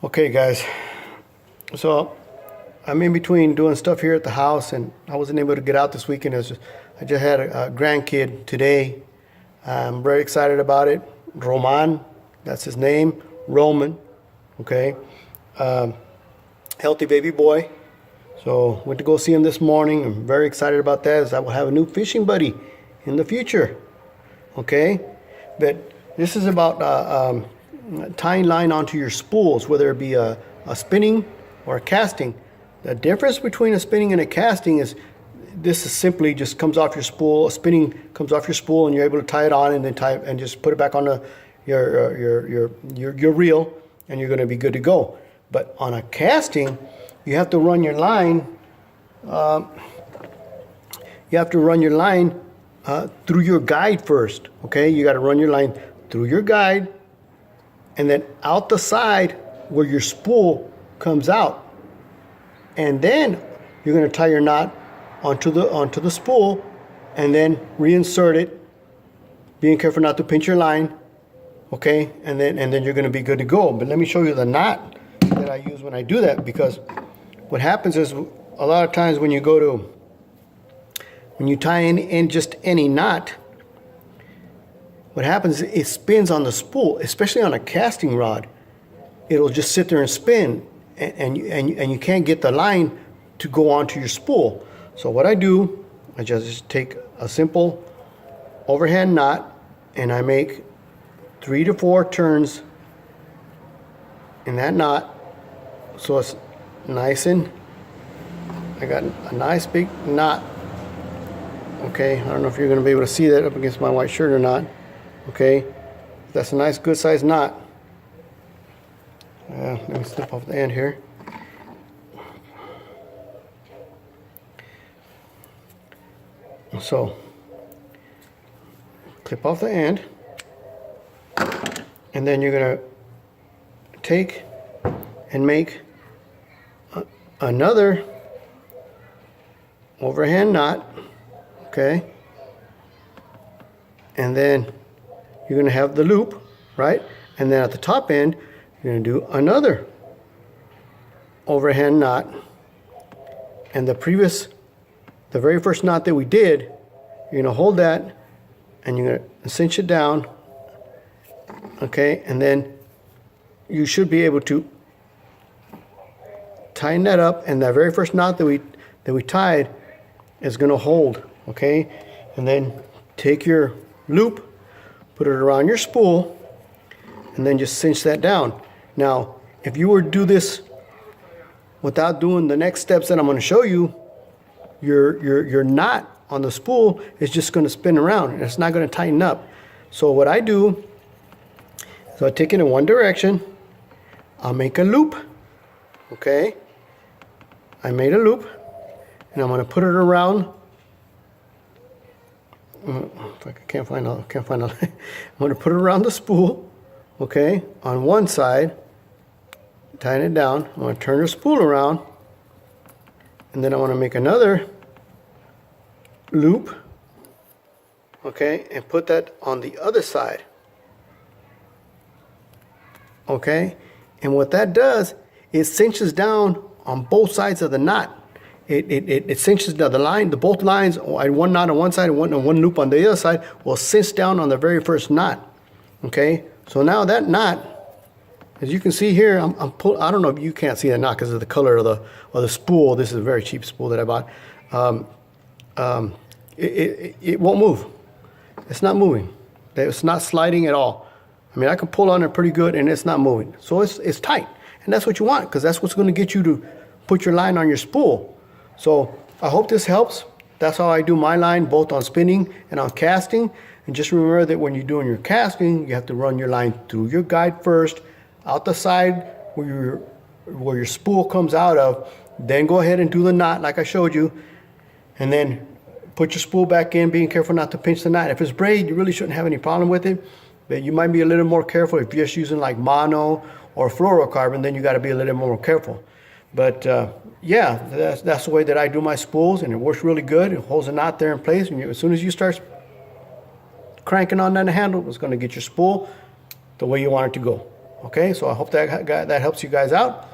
Okay, guys, so I'm in between doing stuff here at the house, and I wasn't able to get out this weekend. I just had a grandkid today. I'm very excited about it. Roman, that's his name, Roman, okay? Healthy baby boy. So went to go see him this morning. I'm very excited about that, as I will have a new fishing buddy in the future, okay? But this is about tying line onto your spools, whether it be a spinning or a casting. The difference between a spinning and a casting is this is simply just comes off your spool. A spinning comes off your spool and you're able to tie it on and then and just put it back on your reel, and you're going to be good to go. But on a casting, you have to run your line. Through your guide first. Okay, you got to run your line through your guide, and then out the side where your spool comes out, and then you're going to tie your knot onto the spool, and then reinsert it, being careful not to pinch your line. Okay, and then you're going to be good to go. But let me show you the knot that I use when I do that, because what happens is a lot of times when you tie in just any knot, what happens is it spins on the spool, especially on a casting rod. It'll just sit there and spin, and you can't get the line to go onto your spool. So what I do, I just take a simple overhand knot, and I make 3 to 4 turns in that knot, so it's nice, and I got a nice big knot. Okay, I don't know if you're going to be able to see that up against my white shirt or not. Okay, that's a nice good sized knot. Let me snip off the end here. So, clip off the end, and then you're going to take and make another overhand knot. Okay, and then you're going to have the loop, right? And then at the top end, you're going to do another overhand knot. And the very first knot that we did, you're going to hold that and you're going to cinch it down. Okay, and then you should be able to tighten that up, and that very first knot that we tied is going to hold. Okay, and then take your loop, put it around your spool, and then just cinch that down. Now, if you were to do this without doing the next steps that I'm going to show you, your knot on the spool is just going to spin around, and it's not going to tighten up. So what I do is I take it in one direction, I'll make a loop. Okay, I made a loop, and I'm going to put it around. I can't find out. I'm going to put it around the spool, okay, on one side, tying it down. I'm going to turn the spool around, and then I want to make another loop, okay, and put that on the other side, okay. And what that does, it cinches down on both sides of the knot. It cinches down the line, both lines, one knot on one side and one loop on the other side will cinch down on the very first knot. Okay, so now that knot, as you can see here, I'm pulling. I don't know if you can't see that knot because of the color of the spool. This is a very cheap spool that I bought. It won't move. It's not moving. It's not sliding at all. I mean, I can pull on it pretty good, and it's not moving. So it's tight, and that's what you want, because that's what's going to get you to put your line on your spool. So I hope this helps. That's how I do my line, both on spinning and on casting. And just remember that when you're doing your casting, you have to run your line through your guide first, out the side where your spool comes out of. Then go ahead and do the knot like I showed you, and then put your spool back in, being careful not to pinch the knot. If it's braid, you really shouldn't have any problem with it, but you might be a little more careful if you're just using like mono or fluorocarbon. Then you got to be a little more careful. But yeah, that's the way that I do my spools, and it works really good. It holds the knot there in place, and as soon as you start cranking on that handle, it's going to get your spool the way you want it to go. Okay, so I hope that helps you guys out.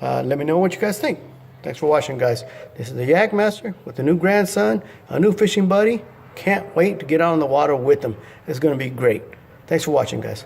Let me know what you guys think. Thanks for watching, guys. This is the Yak Master with the new grandson, a new fishing buddy. Can't wait to get out on the water with him. It's going to be great. Thanks for watching, guys.